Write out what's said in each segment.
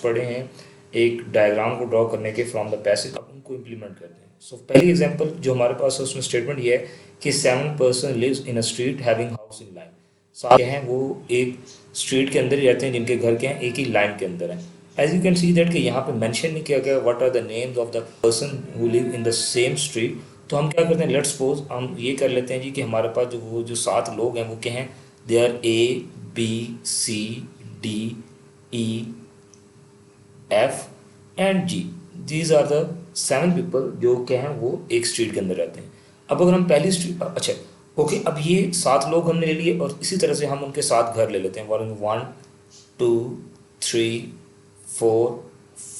पढ़े हैं एक डायग्राम को ड्रॉ करने के फ्रॉम द पैसेज, अब उनको इम्प्लीमेंट करते हैं। सो पहली एग्जांपल जो हमारे पास है उसमें स्टेटमेंट ये है कि 7 person lives in a street having house in line. सात हैं वो एक स्ट्रीट के अंदर ही रहते हैं जिनके घर के हैं एक ही लाइन के अंदर है। As you can see that कि यहाँ पे मेंशन नहीं किया गया what are the names of the person who live in the same street. तो हम क्या करते हैं, लेट्स सपोज हम ये कर लेते हैं जी कि हमारे पास जो 7 लोग हैं वो क्या हैं, they are A B C D E F and G। These are the 7 people जो क्या हैं वो एक स्ट्रीट के अंदर रहते हैं। अब अगर हम पहली स्ट्रीट, अच्छा ओके, अब ये 7 लोग हमने ले लिए और इसी तरह से हम उनके 7 घर ले लेते हैं। 1 2 3 4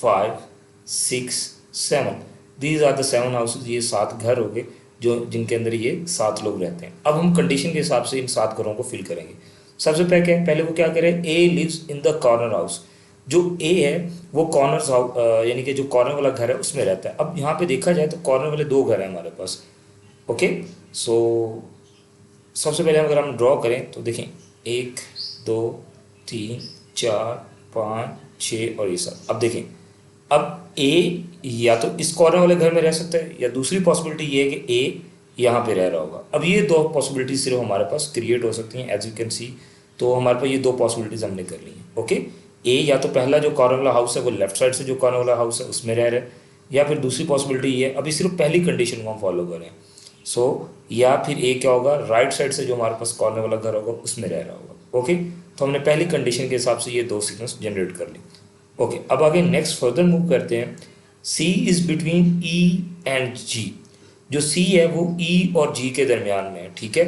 5 6 7। दीज आर द 7 हाउसेज, ये 7 घर हो गए जो जिनके अंदर ये 7 लोग रहते हैं। अब हम कंडीशन के हिसाब से इन 7 घरों को फिल करेंगे। सबसे पहले वो क्या करें, A lives in the corner house. जो ए है वो कॉर्नर हाउस यानी कि जो कॉर्नर वाला घर है उसमें रहता है। अब यहाँ पे देखा जाए तो कॉर्नर वाले 2 घर हैं हमारे पास। ओके, सो सबसे पहले अगर हम ड्रॉ करें तो देखें 1 2 3 4 5 6 और ये सब। अब देखें, अब ए या तो इस कॉर्नर वाले घर में रह सकता है या दूसरी पॉसिबिलिटी ये है कि ए यहाँ पे रह रहा होगा। अब ये 2 पॉसिबिलिटी सिर्फ हमारे पास क्रिएट हो सकती हैं एज यू कैन सी। तो हमारे पास ये 2 पॉसिबिलिटीज हमने कर ली हैं। ओके, ए या तो पहला जो कॉर्नर वाला हाउस है वो लेफ्ट साइड से जो कॉर्नर वाला हाउस है उसमें रह रहे हैं, या फिर दूसरी पॉसिबिलिटी ये है, अभी सिर्फ पहली कंडीशन को हम फॉलो कर रहे हैं। सो या फिर ए क्या होगा, राइट साइड से जो हमारे पास कॉर्नर वाला घर होगा उसमें रह रहा होगा। ओके, तो हमने पहली कंडीशन के हिसाब से ये 2 सीक्वेंस जनरेट कर ली। ओके, अब आगे नेक्स्ट फर्दर मूव करते हैं। सी इज बिटवीन ई एंड जी। जो सी है वो ई और जी के दरमियान में है। ठीक है,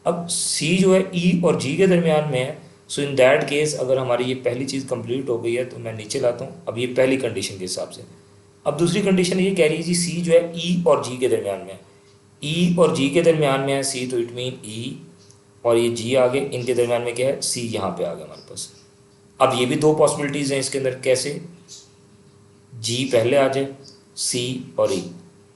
अब सी जो है ई और जी के दरमियान में है। सो इन दैट केस अगर हमारी ये पहली चीज़ कंप्लीट हो गई है तो मैं नीचे लाता हूँ। अब ये पहली कंडीशन के हिसाब से। अब दूसरी कंडीशन ये कह रही है जी सी जो है ई और जी के दरमियान में है। ई और जी के दरमियान में है सी, तो इट मीन ई, और ये जी आगे इनके दरमियान में क्या है, सी यहाँ पे आ गया हमारे पास। अब ये भी 2 पॉसिबिलिटीज़ हैं इसके अंदर, कैसे, जी पहले आ जाए, सी और ई।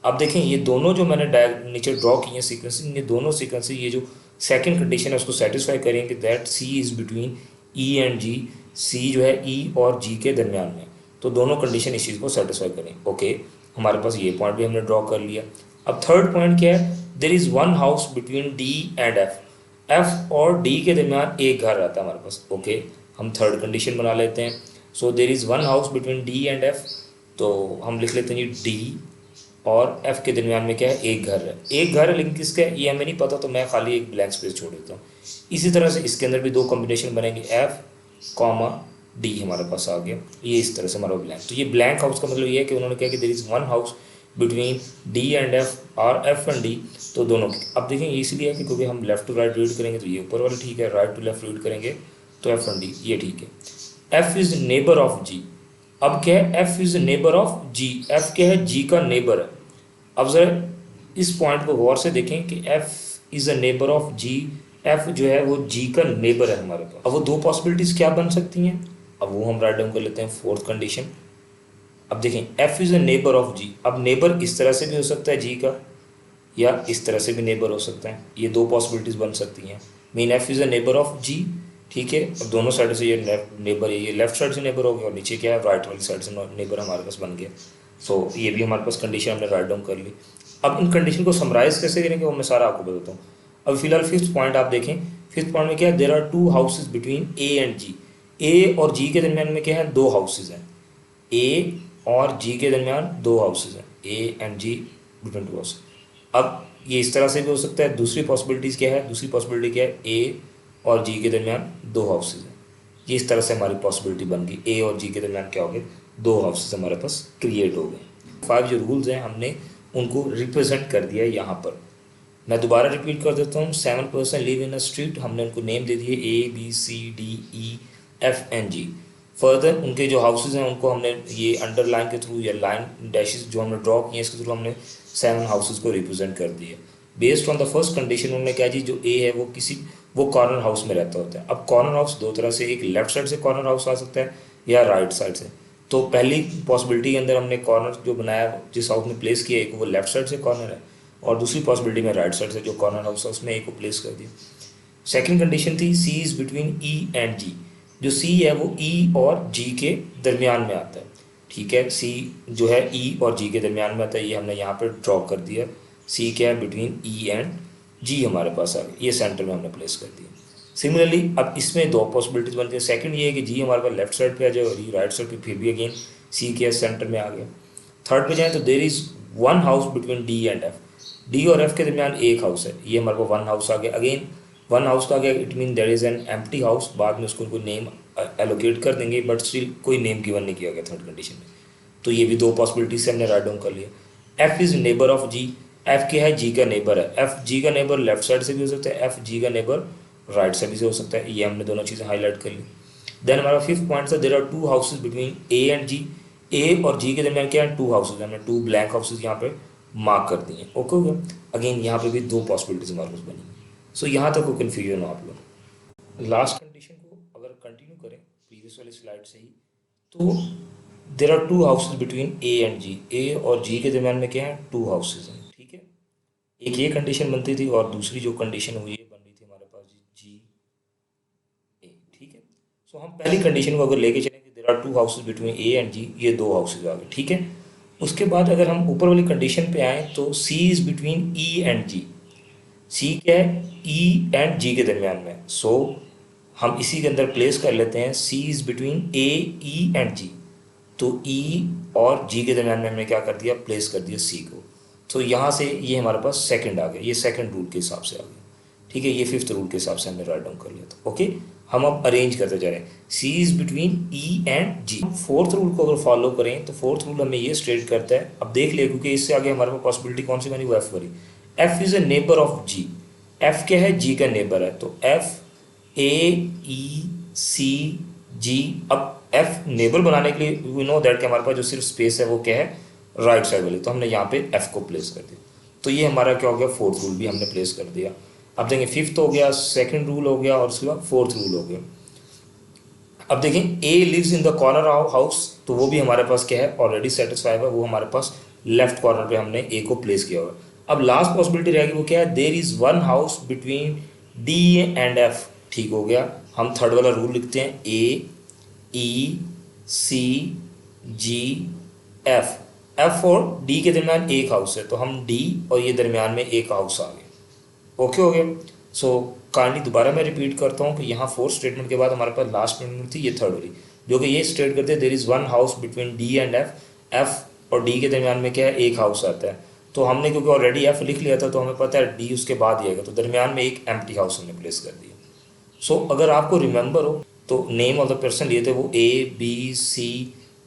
अब देखें ये दोनों जो मैंने नीचे ड्रॉ किए हैं सीक्वेंसेस, ये दोनों सीक्वेंसेस ये जो सेकंड कंडीशन है उसको सेटिस्फाई करेंगे that C is between E and G. C जो है ई और जी के दरमियान में, तो दोनों कंडीशन इस चीज़ को सेटिस्फाई करें। ओके, हमारे पास ये पॉइंट भी हमने ड्रॉ कर लिया। अब थर्ड पॉइंट क्या है, there is 1 house between D and F. F और डी के दरमियान एक घर रहता है हमारे पास। ओके, हम थर्ड कंडीशन बना लेते हैं। So there is 1 house between D and F, तो हम लिख लेते हैं जी डी और एफ के दरमियान में क्या है, एक घर है। एक घर है लेकिन किसका है ये हमें नहीं पता, तो मैं खाली एक ब्लैंक स्पेस छोड़ देता हूँ। इसी तरह से इसके अंदर भी 2 कॉम्बिनेशन बनेंगे, एफ कॉमा डी हमारे पास आ गया। ये इस तरह से हमारा ब्लैंक, तो ये ब्लैंक हाउस का मतलब ये है कि उन्होंने कहा कि there is 1 house between D and F और एफ एंड डी, तो दोनों। अब देखें ये इसलिए है कि क्योंकि हम लेफ्ट टू राइट रीड करेंगे तो ये ऊपर वाला ठीक है, राइट टू लेफ्ट रीड करेंगे तो एफ एंड डी ये ठीक है। F is neighbour of G. अब क्या है, F is neighbour of G. F क्या है, जी का नेबर है। अब ज़रा इस पॉइंट को गौर से देखें कि F is a neighbour of G. F जो है वो जी का नेबर है हमारे पास। अब वो 2 पॉसिबिलिटीज़ क्या बन सकती हैं, अब वो हम राइट डाउन कर लेते हैं फोर्थ कंडीशन। अब देखें F is a neighbour of G. अब नेबर इस तरह से भी हो सकता है जी का, या इस तरह से भी नेबर हो सकता है। ये 2 पॉसिबिलिटीज़ बन सकती हैं। Mean F is a neighbour of G. ठीक है, अब दोनों साइड से ये नेबर है, ये लेफ्ट साइड से नेबर हो गया और नीचे क्या है, राइट वाली साइड से नेबर हमारे पास बन गया। सो ये भी हमारे पास कंडीशन हमने राइट डाउन कर ली। अब इन कंडीशन को समराइज़ कैसे करेंगे वो मैं सारा आपको बताता हूँ। अब फिलहाल फिफ्थ पॉइंट आप देखें। फिफ्थ पॉइंट में क्या है, there are 2 houses between A and G. A और जी के दरमियान में क्या है, 2 हाउसेज हैं। ए और जी के दरमियान 2 हाउसेज हैं, A and G between 2 houses. अब ये इस तरह से भी हो सकता है। दूसरी पॉसिबिलिटीज़ क्या है, दूसरी पॉसिबिलिटी क्या है, ए और जी के दरमियान 2 हाउसेज हैं। ये इस तरह से हमारी पॉसिबिलिटी बन गई, ए और जी के दरमियान क्या हो गए, 2 हाउसेज हमारे पास क्रिएट हो गए। 5 जो रूल्स हैं हमने उनको रिप्रेजेंट कर दिया है यहाँ पर। मैं दोबारा रिपीट कर देता हूँ। 7 person live in a street, हमने उनको नेम दे दिए A B C D E F and G. Further उनके जो हाउसेज हैं उनको हमने ये अंडरलाइन के थ्रू या लाइन डैशेस जो हमने ड्रॉ किए हैं इसके थ्रू हमने 7 हाउसेज को रिप्रेजेंट कर दिए। Based on the first condition उन्होंने क्या जी, जो ए है वो कॉर्नर हाउस में रहता होता है। अब कॉर्नर हाउस 2 तरह से, एक लेफ्ट साइड से कॉर्नर हाउस आ सकता है या राइट साइड से। तो पहली पॉसिबिलिटी के अंदर हमने कॉर्नर जो बनाया, जिस हाउस में प्लेस किया, एक वो लेफ्ट साइड से कॉर्नर है और दूसरी पॉसिबिलिटी में राइट साइड से जो कॉर्नर हाउस है उसमें एक को प्लेस कर दिया। सेकंड कंडीशन थी सी इज़ बिटवीन ई एंड जी। जो सी है वो ई और जी के दरमियान में आता है, ठीक है। सी जो है ई और जी के दरमियान में आता है, ये हमने यहाँ पे ड्रॉ कर दिया। सी क्या है, बिटवीन ई एंड जी हमारे पास आ गया, ये सेंटर में हमने प्लेस कर दिया। सिमिलरली अब इसमें दो पॉसिबिलिटीज बनती है। सेकंड ये है कि जी हमारे पास लेफ्ट साइड पे आ जाए और ई राइट साइड पे, फिर भी अगेन सी के सेंटर में आ गया। थर्ड पे जाए तो there is one house between D and F, D और एफ के दरमियान एक हाउस है, ये हमारे पास वन हाउस आ गया। अगेन वन हाउस का आ गया, it mean there is an empty house, बाद में उसको कोई नेम एलोकेट कर देंगे, बट स्टिल कोई नेम गिवन नहीं किया गया थर्ड कंडीशन में। तो ये भी दो पॉसिबिलिटी से हमने राइट डाउन कर लिया। F is neighbour of G, F क्या है, जी का नेबर है। एफ जी का नेबर लेफ्ट साइड से भी हो सकता है, एफ जी का नेबर राइट साइड से हो सकता है, ये हमने दोनों चीज़ें हाईलाइट कर ली। देन हमारा फिफ्थ पॉइंट था, there are two houses between A and G, A और जी के दरमियान क्या है, टू हाउसेज, हमने टू ब्लैंक हाउसेज यहाँ पे मार्क कर दिए। ओके हो गया। अगेन यहाँ पे भी दो पॉसिबिलिटीज हमारे पास बनी। सो यहाँ तक कोई कन्फ्यूजन हो आप लोग। लास्ट कंडीशन को अगर कंटिन्यू करें प्रीवियस वाली स्लाइड से ही, तो there are two houses between A and G, A और जी के दरमियान में क्या है, टू हाउसेज हैं, ठीक है। एक ये कंडीशन बनती थी और दूसरी जो कंडीशन हुई है बन रही थी हमारे पास जी ए, ठीक है। सो हम पहली कंडीशन को अगर लेके चलें कि there are two houses between A and G, ये दो हाउसेज आ गए, ठीक है। उसके बाद अगर हम ऊपर वाली कंडीशन पे आए तो सी is between E and G, C क्या है, ई एंड जी के दरमियान में। सो हम इसी के अंदर प्लेस कर लेते हैं, C is between A E and G, तो ई और जी के दरमियान में हमने क्या कर दिया, प्लेस कर दिया सी को। तो यहाँ से ये हमारे पास सेकंड आ गया, ये सेकंड रूल के हिसाब से आ गया, ठीक है। ये फिफ्थ रूल के हिसाब से हमने राइट डाउन कर लिया था। ओके, हम अब अरेंज करते जा रहे हैं, C is between E and G. Fourth rule को अगर फॉलो करें तो फोर्थ रूल हमें ये स्टेट करता है, अब देख ले क्योंकि इससे आगे हमारे पास पॉसिबिलिटी कौन सी बनी, वो एफ बनी। F is a neighbour of G, F क्या है, जी का नेबर है, तो एफ ए ई सी जी। अब एफ नेबर बनाने के लिए वी नो दैट कि हमारे पास जो सिर्फ स्पेस है वो क्या है, राइट साइड वाली, तो हमने यहाँ पे एफ को प्लेस कर दिया। तो ये हमारा क्या हो गया, फोर्थ रूल भी हमने प्लेस कर दिया। अब देखें फिफ्थ हो गया, सेकंड रूल हो गया और उसके बाद फोर्थ रूल हो गया। अब देखें A lives in the corner house, तो वो भी हमारे पास क्या है, ऑलरेडी सेटिस्फाइड है, वो हमारे पास लेफ्ट कॉर्नर पे हमने ए को प्लेस किया हुआ है। अब लास्ट पॉसिबिलिटी रहेगी वो क्या है, there is one house between D and F, ठीक हो गया। हम थर्ड वाला रूल लिखते हैं, ए ई सी जी एफ, एफ और डी के दरमियान एक हाउस है, तो हम डी और ये दरमियान में एक हाउस आ गए। ओके हो गया। सो कहानी दोबारा मैं रिपीट करता हूँ कि यहाँ फोर्थ स्टेटमेंट के बाद हमारे पास लास्ट स्टेटमेंट थी ये थर्ड वाली, जो कि ये स्टेट करते हैं there is one house between D and F, F और डी के दरमियान में क्या है, एक हाउस आता है। तो हमने क्योंकि ऑलरेडी एफ लिख लिया था तो हमें पता है डी उसके बाद ही आएगा, तो दरमियान में एक एम्प्टी हाउस हमने प्लेस कर दिया। सो अगर आपको रिमेंबर हो तो नेम ऑफ द पर्सन लिए थे वो A B C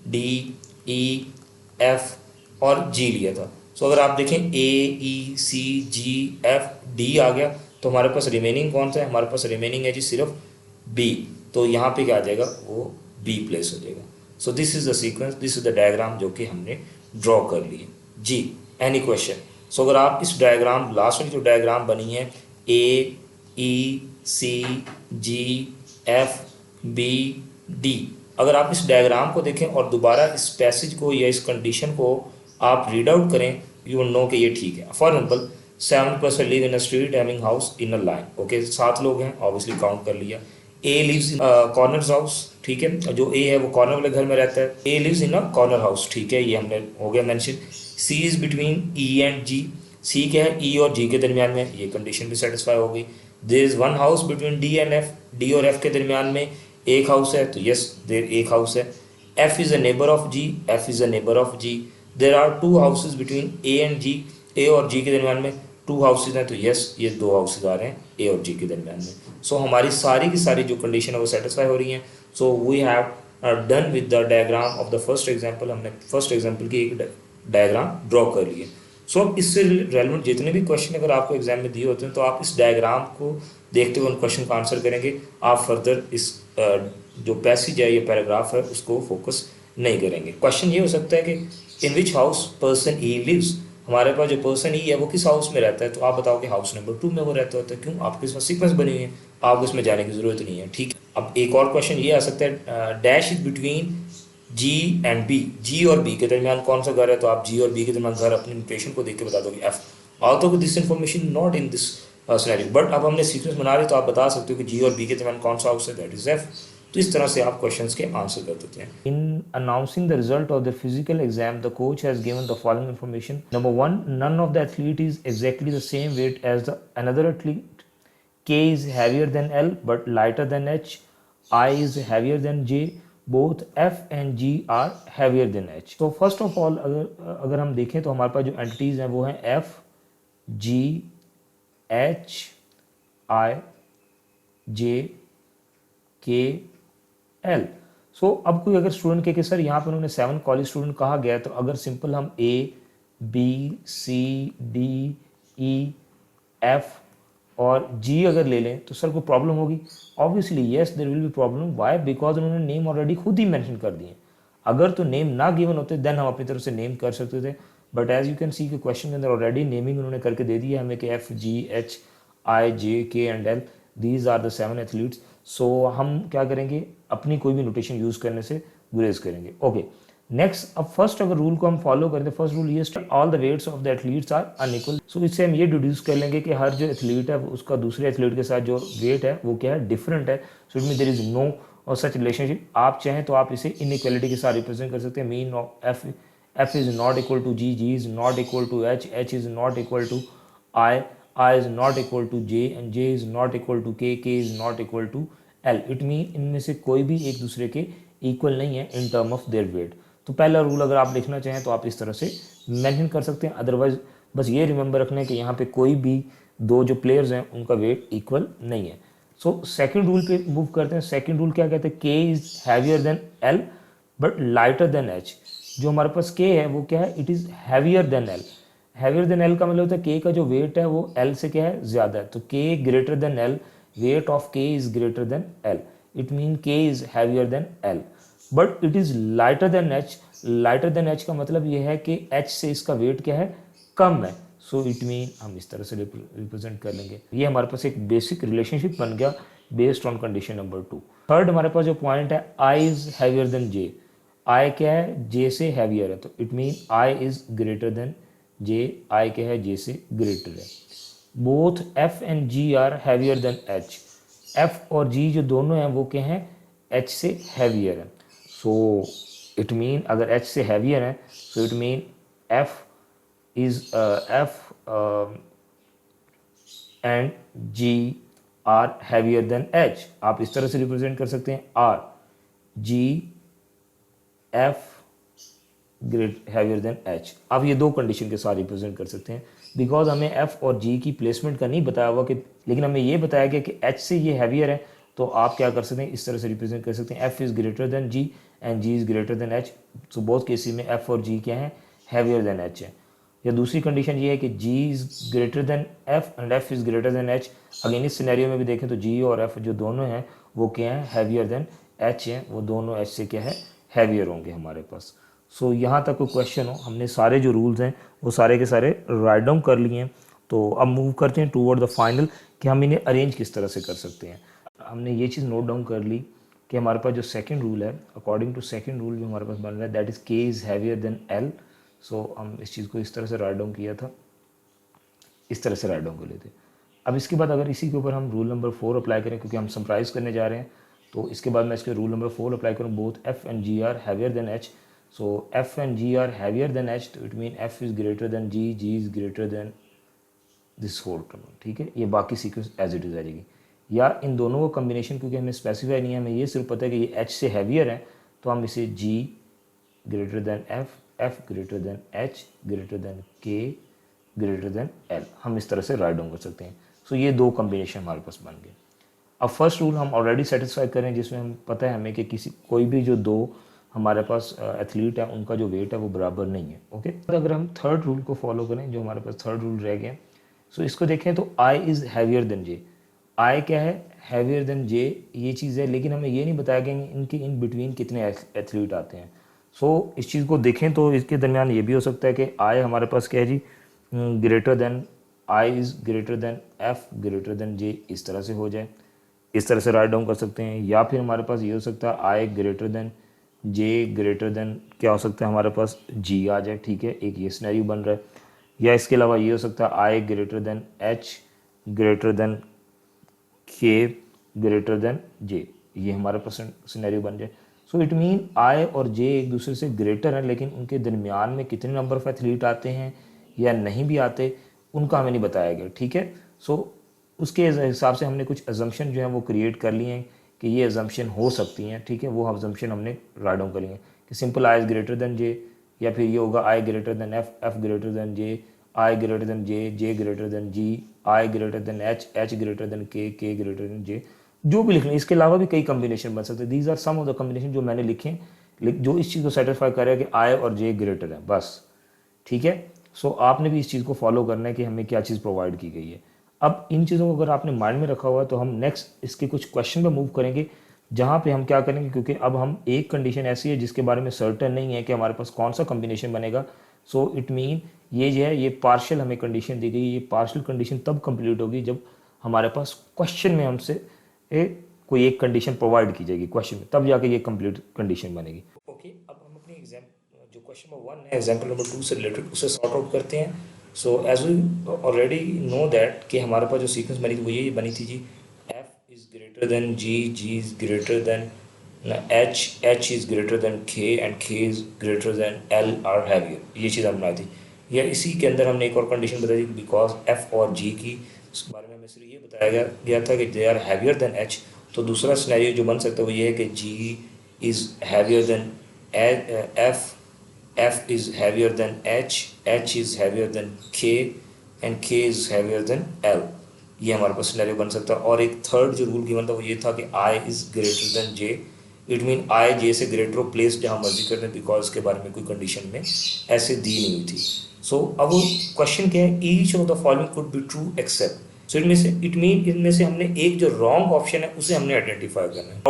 D E F और जी लिया था। सो अगर आप देखें ए ई सी जी एफ डी आ गया, तो हमारे पास रिमेनिंग कौन सा है, हमारे पास रिमेनिंग है जी सिर्फ बी, तो यहाँ पे क्या आ जाएगा, वो बी प्लेस हो जाएगा। So this is the sequence, this is the diagram जो कि हमने ड्रॉ कर लिए जी। Any question? सो अगर आप इस डायग्राम लास्ट वाली जो डायग्राम बनी है ए ई सी जी एफ बी डी, अगर आप इस डायग्राम को देखें और दोबारा इस पैसेज को या इस कंडीशन को आप रीड आउट करें, यू विल नो कि ये ठीक है। For example 7 live in a street having house in a line, okay 7 लोग हैं, ऑब्वियसली काउंट कर लिया। ए लिव्स इन कॉर्नर हाउस, ठीक है, जो ए है वो कॉर्नर वाले घर में रहता है, A lives in a corner house, ठीक है, ये हमने हो गया mention. C is between E and G, C क्या है, ई और जी के दरमियान में, ये कंडीशन भी सेटिस्फाई हो गई। There is one house between D and F, D और एफ के दरमियान में एक हाउस है, तो यस देर एक हाउस है। F is a neighbour of G, F is a neighbour of G. There are two houses between A and G, A और जी के दरमियान में टू हाउसेज हैं, तो यस ये दो हाउसेज आ रहे हैं ए और जी के दरमियान में। सो हमारी सारी की सारी जो कंडीशन है वो सेटिस्फाई हो रही हैं। So we have done with the diagram of the first example, हमने फर्स्ट एग्जाम्पल की एक डायग्राम ड्रॉ कर लिए। सो अब इससे रेलिवेंट जितने भी क्वेश्चन अगर आपको एग्जाम में दिए होते हैं तो आप इस डायग्राम को देखते हुए उन क्वेश्चन का आंसर करेंगे, आप फर्दर इस जो पैसेज है या पैराग्राफ है उसको फोकस नहीं करेंगे। क्वेश्चन ये हो सकता है कि in which house person E lives, हमारे पास जो पर्सन ई है वो किस हाउस में रहता है, तो आप बताओ कि हाउस नंबर 2 में वो रहता होता है। क्यों? आपके इसमें सीक्वेंस बनी हुई है, आपको इसमें जाने की ज़रूरत नहीं है, ठीक है। अब एक और क्वेश्चन ये आ सकता है, dash is between G and B, G और बी के दरमियान कौन सा घर है, तो आप जी और बी के दरमियान घर अपनी नोटेशन को देख के बता दोगे F. Although this information not in this scenario, but अब हमने सीक्वेंस बना रहे तो आप बता सकते हो कि जी और बी के दरमियान कौन सा हाउस है, दैट इज एफ। तो इस तरह से आप क्वेश्चंस के आंसर कर देते हैं. In announcing the result of the physical exam the coach has given the following information. Number 1, none of the athlete is exactly the same weight as the another athlete. K is heavier than L but lighter than H. I is heavier than J. Both F and G are heavier than H. तो first of all अगर हम देखें तो हमारे पास जो entities हैं वो हैं F, G, H, I, J, K, L. सो अब कोई अगर स्टूडेंट के सर यहाँ पर उन्होंने 7 कॉलेज स्टूडेंट कहा गया तो अगर सिंपल हम A, B, C, D, E, F और G अगर ले लें तो सर को प्रॉब्लम होगी. Obviously yes there will be problem. Why? Because उन्होंने नेम ऑलरेडी खुद ही मेंशन कर दिए. अगर तो नेम ना गिवन होते देन हम अपनी तरफ से नेम कर सकते थे. But as you can see कि क्वेश्चन के अंदर ऑलरेडी नेमिंग उन्होंने करके दे दी है हमें कि F, G, H, I, J, K and L these are the 7 athletes. So हम क्या करेंगे, अपनी कोई भी नोटेशन यूज़ करने से गुरेज करेंगे. ओके नेक्स्ट, अब फर्स्ट अगर रूल को हम फॉलो करें तो फर्स्ट रूल ये all the weights of the athletes are unequal. So इससे हम ये डिड्यूस कर लेंगे कि हर जो एथलीट है उसका दूसरे एथलीट के साथ जो वेट है वो क्या है, डिफरेंट है. So it mean there is no और सच रिलेशनशिप. आप चाहें तो आप इसे इनइक्वालिटी के साथ रिप्रेजेंट कर सकते हैं. Mean of F is not equal to G, G is not equal to H, H is not equal to I, I is not equal to J and J is not equal to K is not equal to L. It mean इनमें से कोई भी एक दूसरे के equal नहीं है in term of their weight. तो पहला रूल अगर आप लिखना चाहें तो आप इस तरह से मेंशन कर सकते हैं. अदरवाइज बस ये रिमेंबर रखना है कि यहाँ पे कोई भी दो जो प्लेयर्स हैं उनका वेट इक्वल नहीं है. सो सेकंड रूल पे मूव करते हैं. सेकंड रूल क्या कहते हैं, के is heavier than L but lighter than H. जो हमारे पास के है वो क्या है, it is heavier than L. Heavier than L का मतलब होता है के का जो वेट है वो एल से क्या है, ज़्यादा है. तो K greater than L, weight of K is greater than L. It mean K is heavier than L but it is lighter than H. Lighter than H का मतलब ये है कि एच से इसका वेट क्या है, कम है. सो इट मीन हम इस तरह से रिप्रेजेंट कर लेंगे. ये हमारे पास एक बेसिक रिलेशनशिप बन गया based on condition number 2. Third हमारे पास जो पॉइंट है, I is heavier than J. I क्या है, जे से हैवियर है. तो it mean I is greater than J. I क्या है, जे से ग्रेटर है. Both F and G are heavier than H. F और जी जो दोनों हैं वो क्या हैं, एच से हैवियर है. सो इट मीन अगर एच से हैवियर है so it mean F is F and G are heavier than H. आप इस तरह से रिप्रेजेंट कर सकते हैं, or G F great heavier than H. आप ये दो कंडीशन के साथ रिप्रेजेंट कर सकते हैं. बिकॉज हमें एफ और जी की प्लेसमेंट का नहीं बताया हुआ कि, लेकिन हमें ये बताया गया कि एच से ये हैवियर है. तो आप क्या कर सकते हैं, इस तरह से रिप्रेजेंट कर सकते हैं, F is greater than G and G is greater than H. So both cases में एफ और जी क्या है, हैवियर देन एच है. या दूसरी कंडीशन ये है कि G is greater than F and F is greater than H. Again इस सिनेरियो में भी देखें तो जी और एफ जो दोनों हैं वो क्या है, हैवियर देन एच हैं. वो दोनों एच से क्या है, हैवियर होंगे हमारे पास. सो यहाँ तक कोई क्वेश्चन हो, हमने सारे जो रूल्स हैं वो सारे के सारे राइट डाउन कर लिए हैं. तो अब मूव करते हैं टूवर्ड द फाइनल कि हम इन्हें अरेंज किस तरह से कर सकते हैं. हमने ये चीज़ नोट डाउन कर ली कि हमारे पास जो सेकंड रूल है, अकॉर्डिंग टू सेकंड रूल जो हमारे पास बन रहा है, दैट इज़ के इज़ हैवियर देन एल. सो हम इस चीज़ को इस तरह से राइट डाउन किया था, इस तरह से राइट डाउन कर लेते. अब इसके बाद अगर इसी के ऊपर हम रूल नंबर 4 अप्लाई करें, क्योंकि हम समराइज करने जा रहे हैं, तो इसके बाद मैं इसके रूल नंबर 4 अप्लाई करूँ, both F and G are heavier than H. So F and G are heavier than H, तो it mean F is greater than G, G is greater than this whole term. ठीक है, ये बाकी sequence as it is आ जाएगी. या इन दोनों को कम्बिनेशन, क्योंकि हमें स्पेसिफाई नहीं है, हमें ये सिर्फ पता है कि ये एच से हैवियर है, तो हम इसे G greater than F, F greater than H greater than K greater than L, हम इस तरह से राइट डाउन कर सकते हैं. सो ये दो कम्बिनेशन हमारे पास बन गए. अब फर्स्ट रूल हम ऑलरेडी सेटिस्फाई करें, जिसमें हम पता है हमें कि कोई भी जो दो हमारे पास एथलीट है उनका जो वेट है वो बराबर नहीं है. ओके, तो अगर हम थर्ड रूल को फॉलो करें, जो हमारे पास थर्ड रूल रह गया, सो इसको देखें तो I is heavier than J. I क्या है, हैवियर देन जे, ये चीज़ है, लेकिन हमें ये नहीं बताया कि इनके इन बिटवीन कितने एथलीट आते हैं. सो इस चीज़ को देखें तो इसके दरमियान ये भी हो सकता है कि आई हमारे पास क्या है G, greater than, I is greater than F greater than J, इस तरह से हो जाए. इस तरह से राइट डाउन कर सकते हैं. या फिर हमारे पास ये हो सकता है I greater than J greater than क्या हो सकता है, हमारे पास जी आ जाए. ठीक है, एक ये सिनेरियो बन रहा है. या इसके अलावा ये हो सकता है I greater than H greater than K greater than J. ये हमारे पास सिनेरियो बन जाए। सो इट मीन आई और जे एक दूसरे से ग्रेटर हैं, लेकिन उनके दरमियान में कितने नंबर ऑफ एथलीट आते हैं या नहीं भी आते उनका हमें नहीं बताया गया, ठीक है। सो उसके हिसाब से हमने कुछ अजम्पशन जो है वो क्रिएट कर लिए हैं कि ये अजम्पशन हो सकती हैं, ठीक है। वो अजम्पशन हमने राइट डाउन कर लिए कि simple I is greater than J, या फिर ये होगा I greater than F, F greater than J, I greater than J, J greater than G, I greater than H, H greater than K greater than J, जो भी लिख लें। इसके अलावा भी कई कम्बिनेशन बन सकते हैं। These are some of the combination जो मैंने लिखे हैं जो इस चीज़ को सेटिस्फाई कर रहा है कि आई और जे ग्रेटर है, बस, ठीक है। सो आपने भी इस चीज़ को फॉलो करना है कि हमें क्या चीज़ प्रोवाइड की गई है। अब इन चीज़ों को अगर आपने माइंड में रखा हुआ है तो हम नेक्स्ट इसके कुछ क्वेश्चन पे मूव करेंगे, जहाँ पे हम क्या करेंगे, क्योंकि अब हम एक कंडीशन ऐसी है जिसके बारे में सर्टेन नहीं है कि हमारे पास कौन सा कम्बिनेशन बनेगा। सो इट मीन ये जो है ये पार्शियल हमें कंडीशन दी गई, ये पार्शियल कंडीशन तब कंप्लीट होगी जब हमारे पास क्वेश्चन में हमसे कोई एक कंडीशन प्रोवाइड की जाएगी क्वेश्चन में, तब जाके ये कंप्लीट कंडीशन बनेगी। ओके, अब हम अपनी एग्जाम जो क्वेश्चन नंबर 1 है एग्जाम्पल नंबर 2 से रिलेटेड उसे सॉर्ट आउट करते हैं। So as we already know that कि हमारे पास जो सीक्वेंस बनी थी वो ये बनी थी जी, F is greater than G, G is greater than H, H is greater than K and K is greater than L are heavier. ये चीज़ हमने बनाई थी। या इसी के अंदर हमने एक और कंडीशन बताई थी, बिकॉज एफ और जी की बारे में हमें सिर्फ ये बताया गया था कि they are heavier than H. तो दूसरा सिनेरियो जो बन सकता है वो ये है कि G is heavier than F, F is heavier than H, H is heavier than K and K is heavier than L। ये हमारे पास सिनेरियो बन सकता है। और एक थर्ड जो रूल गिवन था वो ये था कि I is greater than J, it mean I J से ग्रेटर हो, प्लेस जहाँ मर्जी कर दें, बिकॉज के बारे में कोई कंडीशन में ऐसे दी नहीं हुई थी। सो अब क्वेश्चन क्या है, each of the following could be true except. So इनमें से इट मीन इनमें से हमने एक जो रॉन्ग ऑप्शन है उसे हमने आइडेंटिफाई करना है।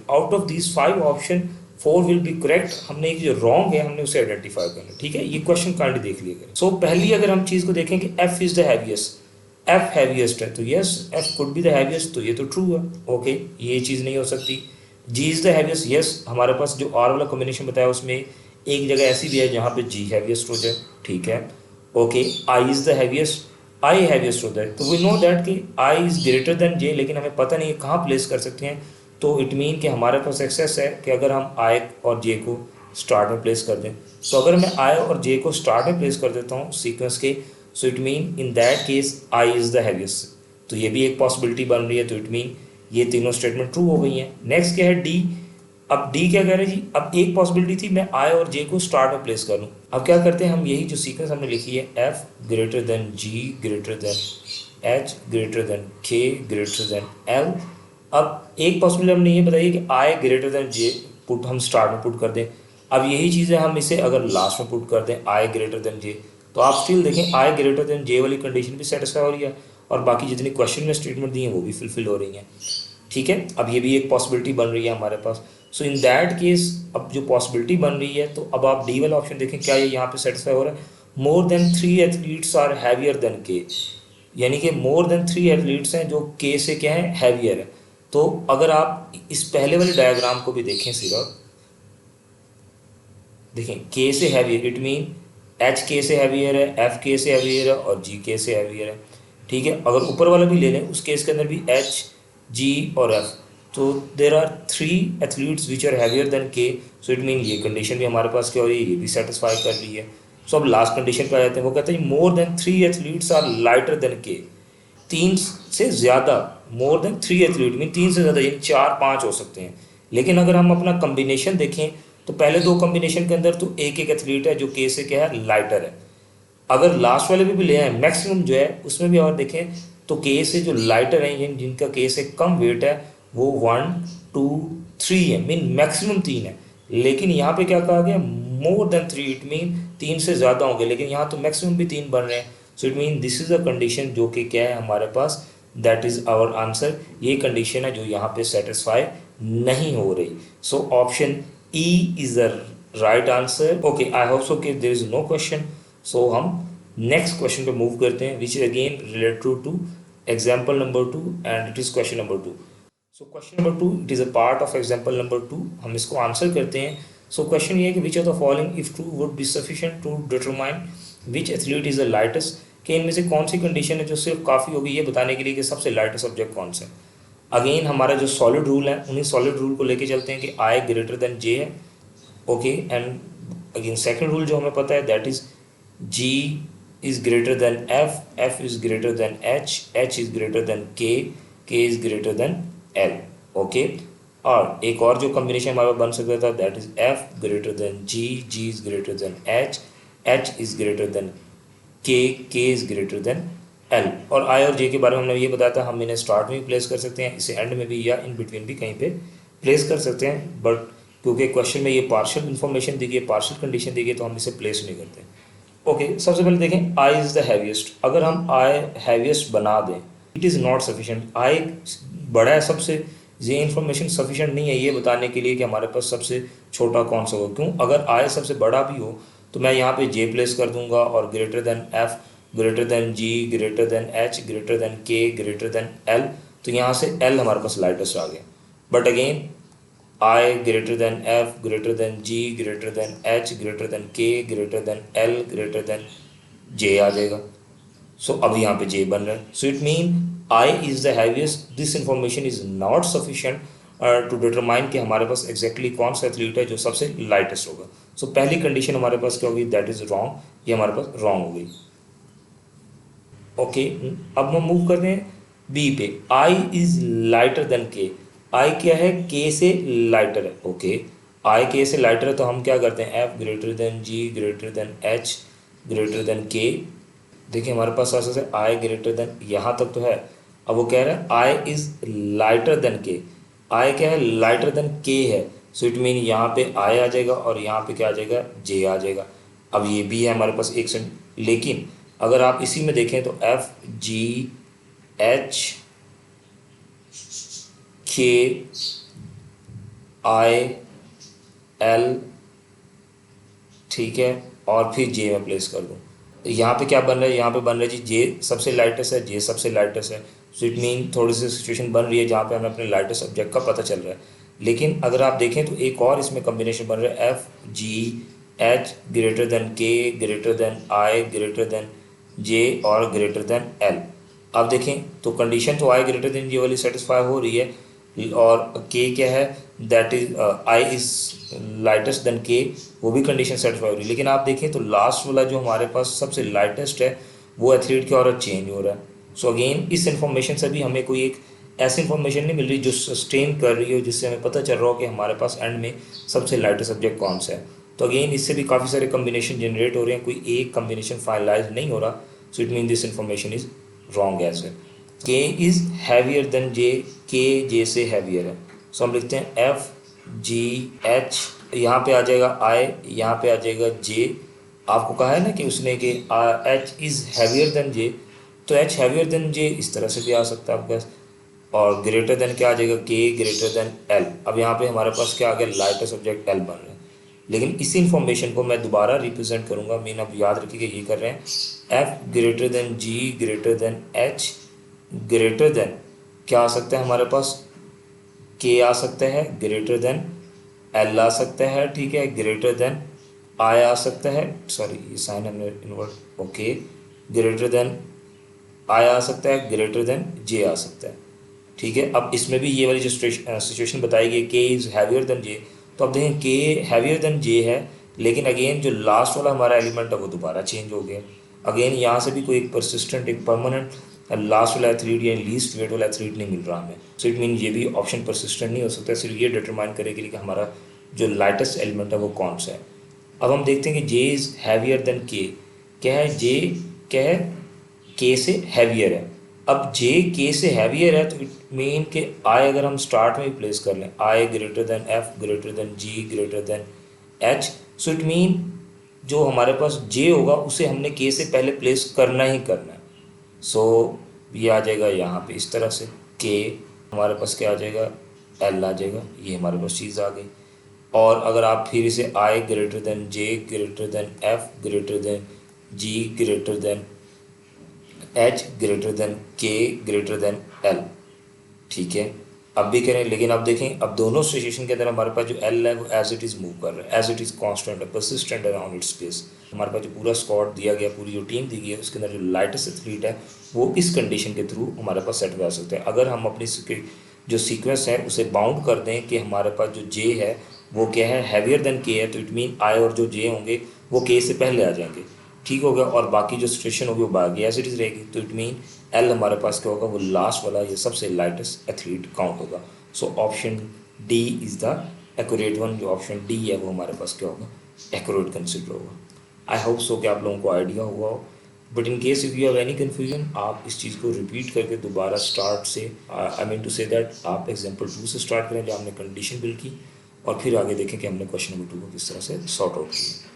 Out of these 5 option 4 will be correct. हमने एक जो रॉन्ग है हमने उसे आइडेंटिफाई करना, ठीक है। ये क्वेश्चन काइंडली देख लिया करें। सो पहली अगर हम चीज़ को देखें कि F is the heaviest, F heaviest है तो yes F could be the heaviest, तो ये तो ट्रू है। ओके, ये चीज़ नहीं हो सकती। जी इज़ द हैवीएस्ट, यस हमारे पास जो आर वाला कॉम्बिनेशन बताया उसमें एक जगह ऐसी भी है जहाँ पे जी हैवीएस्ट हो जाए, ठीक है। Okay, I is the heaviest, I heaviest होता है, तो वी नो दैट कि आई इज़ ग्रेटर देन जे, लेकिन हमें पता नहीं है कहाँ प्लेस कर सकते हैं। तो इट मीन कि हमारे पास एक्सेस है कि अगर हम आई और जे को स्टार्ट में प्लेस कर दें, सो अगर मैं आई और जे को स्टार्ट में प्लेस कर देता हूँ सीक्वेंस के, so it mean in that case I is the heaviest, तो ये भी एक पॉसिबिलिटी बन रही है। तो इट मीन ये तीनों स्टेटमेंट ट्रू हो गई हैं। नेक्स्ट क्या है, डी। अब डी क्या कह रहे हैं जी, अब एक पॉसिबिलिटी थी मैं आई और जे को स्टार्ट में प्लेस कर लूँ। अब क्या करते हैं हम, यही जो सीक्वेंस हमने लिखी है, F greater than G greater than H greater than K greater than L. अब एक पॉसिबिलिटी हमने ये बताई कि I greater than J put हम स्टार्ट में पुट कर दें। अब यही चीज़ है हम इसे अगर लास्ट में पुट कर दें आई ग्रेटर देन जे, तो आप स्टिल देखें आई ग्रेटर देन जे वाली कंडीशन भी सेटिस्फाई हो रही है और बाकी जितनी क्वेश्चन में स्टेटमेंट दी हैं वो भी फुलफिल हो रही हैं, ठीक है। अब ये भी एक पॉसिबिलिटी बन रही है हमारे पास। सो इन दैट केस अब जो पॉसिबिलिटी बन रही है, तो अब आप डी वाला ऑप्शन देखें क्या ये यहाँ पे सेटिस्फाई हो रहा है। More than 3 athletes are heavier than K, यानी कि मोर देन 3 एथलीट्स हैं जो के से क्या है, हैवियर है। तो अगर आप इस पहले वाले डायग्राम को भी देखें, सिर्फ देखें के से हैवियर, इट मीन एच के से हैवियर है, एफ के से हैवियर है और जी के से हैवियर है, ठीक है। अगर ऊपर वाला भी ले लें उस केस के अंदर भी एच, जी और एफ, तो there are 3 athletes which are heavier than K. So it mean ये कंडीशन भी हमारे पास क्या हो रही है, ये भी सेटिस्फाई कर रही है। सो अब लास्ट कंडीशन पे आ जाते हैं, वो कहते हैं more than 3 athletes are lighter than K, 3 से ज़्यादा, मोर देन 3 एथलीट मीन 3 से ज़्यादा, यानी 4-5 हो सकते हैं। लेकिन अगर हम अपना कम्बिनेशन देखें तो पहले 2 कम्बिनेशन के अंदर तो एक एथलीट है जो के से क्या है, लाइटर है। अगर लास्ट वाले भी ले आए मैक्सिमम जो है उसमें भी और देखें तो के से जो लाइटर हैं यानी जिनका के से कम वेट है वो 1, 2, 3 है, मीन मैक्सिमम 3 है। लेकिन यहाँ पे क्या कहा गया, मोर देन 3, इट मीन 3 से ज़्यादा होंगे, लेकिन यहाँ तो मैक्सिमम भी 3 बन रहे हैं। So it mean this is a condition जो कि क्या है हमारे पास, दैट इज़ आवर आंसर। ये कंडीशन है जो यहाँ पे सेटिस्फाई नहीं हो रही। So option E is the right answer. Okay, I hope so कि there is no question. So हम नेक्स्ट क्वेश्चन पे मूव करते हैं which is again related to example number 2 and it is question number 2। So question number 2 it is a part of example number 2। हम इसको answer करते हैं। So question ये है कि which of the following if true would be sufficient to determine which athlete is the lightest, कि इनमें से कौन सी कंडीशन है जो सिर्फ काफ़ी होगी ये बताने के लिए कि सबसे लाइटेस्ट सब्जेक्ट कौन सा है। अगेन हमारा जो सॉलिड रूल है उन्हीं सॉलिड रूल को लेके चलते हैं कि आई ग्रेटर देन जे है, okay. And again second rule जो हमें पता है that is G is greater than F, F is greater than H, H is greater than K is greater than L, okay. और एक और जो combination हमारा बन सकता था that is F greater than G, G is greater than H, H is greater than K is greater than L. और I और जे के बारे में हमने ये बताया था, हम इन्हें स्टार्ट में भी प्लेस कर सकते हैं, इसे एंड में भी या इन बिटवीन भी कहीं पे प्लेस कर सकते हैं, बट क्योंकि क्वेश्चन में ये पार्शियल इन्फॉर्मेशन दी गई, पार्शियल कंडीशन दी गई, तो हम इसे प्लेस नहीं करते। ओके, सबसे पहले देखें आई इज़ द हैवीएस्ट। अगर हम आई हैवीएस्ट बना दें, इट इज़ नॉट सफिशेंट। आई बड़ा है सबसे, ये इन्फॉर्मेशन सफिशेंट नहीं है ये बताने के लिए कि हमारे पास सबसे छोटा कौन सा होगा। क्यों? अगर आई सबसे बड़ा भी हो तो मैं यहाँ पे जे प्लेस कर दूंगा और greater than F, greater than G, greater than H, greater than K, greater than L, तो यहाँ से एल हमारे पास लाइटेस्ट आ गया। But again I greater than F, greater than G, greater than H, greater than K, greater than L, greater than J आ जाएगा। So अब यहाँ पे जे बन रहा है। So it mean I is the heaviest, this information is not sufficient to determine कि हमारे पास एग्जैक्टली कौन सा एथलीट है जो सबसे लाइटेस्ट होगा। सो पहली कंडीशन हमारे पास क्या होगी, दैट इज रॉन्ग, ये हमारे पास रॉन्ग हो गई। ओके, अब हम मूव कर रहे हैं बी पे। आई इज लाइटर देन के। आई क्या है, के से लाइटर है, ओके। आई के से लाइटर है तो हम क्या करते हैं, F greater than G, greater than H, greater than K. देखिए हमारे पास ऐसा से आई ग्रेटर देन, यहाँ तक तो है। अब वो कह रहा है आई इज लाइटर देन के। आई क्या है, लाइटर देन के है। सो इट मीन यहाँ पे आई आ जाएगा और यहाँ पे क्या आ जाएगा, जे आ जाएगा। अब ये भी है हमारे पास एक सेंट, लेकिन अगर आप इसी में देखें तो एफ जी एच के आई एल, ठीक है, और फिर जे में प्लेस कर दूँ, यहाँ पे क्या बन रहा है, यहाँ पे बन रहा है जी जे सबसे लाइटेस्ट है, जे सबसे लाइटेस्ट है। सो इट मीन थोड़ी सी सिचुएशन बन रही है जहाँ पे हमें अपने लाइटेस्ट सब्जेक्ट का पता चल रहा है। लेकिन अगर आप देखें तो एक और इसमें कॉम्बिनेशन बन रहा है, F G H greater than K, greater than I, greater than J और ग्रेटर देन एल। अब देखें तो कंडीशन तो आई ग्रेटर देन जे वाली सेटिस्फाई हो रही है, और के क्या है, that is I is lightest than K, वो भी कंडीशन सेटिस्फाई हो रही है। लेकिन आप देखें तो लास्ट वाला जो हमारे पास सबसे लाइटेस्ट है वो एथलीट क्या हो रहा है, चेंज हो रहा है। सो अगेन इस इन्फॉर्मेशन से भी हमें कोई एक ऐसी इन्फॉर्मेशन नहीं मिल रही जो सस्टेन कर रही हो, जिससे हमें पता चल रहा हो कि हमारे पास एंड में सबसे लाइटेस्ट सब्जेक्ट कौन सा है। तो अगेन इससे भी काफ़ी सारे कम्बिनेशन जनरेट हो रहे हैं, कोई एक कम्बिनेशन फाइनलाइज नहीं हो रहा। So it mean this information is wrong as well. K is heavier than J, K J से हैवियर है। सो हम लिखते हैं एफ जी एच, यहाँ पे आ जाएगा आई, यहाँ पे आ जाएगा जे। आपको कहा है ना कि उसने कि एच इज़ हैवियर देन जे, तो एच हैवियर देन जे इस तरह से भी आ सकता है आपके पास। और ग्रेटर देन क्या आ जाएगा, के ग्रेटर देन एल। अब यहाँ पे हमारे पास क्या आ गया, लाइटर सब्जेक्ट एल बन रहा है। लेकिन इसी इन्फॉर्मेशन को मैं दोबारा रिप्रेजेंट करूँगा, मीन अब याद रखिएगा ये कर रहे हैं, F greater than G, greater than H, greater than क्या आ सकता है हमारे पास, के आ सकता है, ग्रेटर देन एल आ सकता है, ठीक है, ग्रेटर देन आई आ सकता है, सॉरी ये साइन हमने invert, okay, greater than I आ सकता है, ग्रेटर देन जे आ सकता है, ठीक है। अब इसमें भी ये वाली जो सिचुएशन बताई गई, के इज़ हैवियर देन जे, तो अब देखें के हैवियर देन जे है, लेकिन अगेन जो लास्ट वाला हमारा एलिमेंट है वो दोबारा चेंज हो गया। अगेन यहाँ से भी कोई एक परसिस्टेंट, एक परमानेंट लास्ट वाला एथलीट या लीस्ट वेट वाला एथलीट नहीं मिल रहा हमें। सो इट मीन ये भी ऑप्शन परसिस्टेंट नहीं हो सकता, सिर्फ ये डिटरमाइन करेगी कि हमारा जो लाइटेस्ट एलिमेंट है वो कौन सा है। अब हम देखते हैं कि जे इज़ हैवियर देन के, क्या है, जे क्या है, के से हैवियर है। अब जे के से हैवियर है तो इट मीन कि आई अगर हम स्टार्ट में ही प्लेस कर लें, I greater than F, greater than G, greater than H, so it mean जो हमारे पास जे होगा उसे हमने के से पहले प्लेस करना ही करना है। सो ये आ जाएगा यहाँ पे इस तरह से, के हमारे पास क्या आ जाएगा, एल आ जाएगा, ये हमारे पास चीज़ आ गई। और अगर आप फिर इसे I greater than J, greater than F, greater than G, greater than H, greater than K, greater than L, ठीक है, अब भी करें। लेकिन अब देखें, अब दोनों सिचुएशन के अंदर हमारे पास जो एल है वो एज इट इज़ मूव कर रहा है, एज इट इज़ कांस्टेंट है, परसिस्टेंट है ऑन इट्स स्पेस। हमारे पास जो पूरा स्क्वाड दिया गया, पूरी जो टीम दी गई है, उसके अंदर जो लाइटेस्ट एथलीट है वो इस कंडीशन के थ्रू हमारे पास सेट कर सकते हैं। अगर हम अपनी जो सीक्वेंस है उसे बाउंड कर दें कि हमारे पास जो जे है वो क्या है, हैवियर देन के है, तो इट मीन आई और जो जे होंगे वो के से पहले आ जाएंगे, ठीक हो गया। और बाकी जो सिचुएशन होगी वो बाकी एज इट इज़ रहेगी, तो इट मीन एल हमारे पास क्या होगा, वो लास्ट वाला ये सबसे लाइटेस्ट एथलीट काउंट होगा। So option D is the accurate one, जो ऑप्शन डी है वो हमारे पास क्या होगा, एक्यूरेट कंसिडर होगा। आई होप सो कि आप लोगों को आइडिया हुआ हो, but in case if you have any confusion आप इस चीज़ को रिपीट करके दोबारा स्टार्ट से, I mean to say that आप एग्जाम्पल 2 से स्टार्ट करें जहाँ हमने कंडीशन बिल्ड की, और फिर आगे देखें कि हमने क्वेश्चन नंबर 2 को किस तरह से सॉर्ट आउट किया।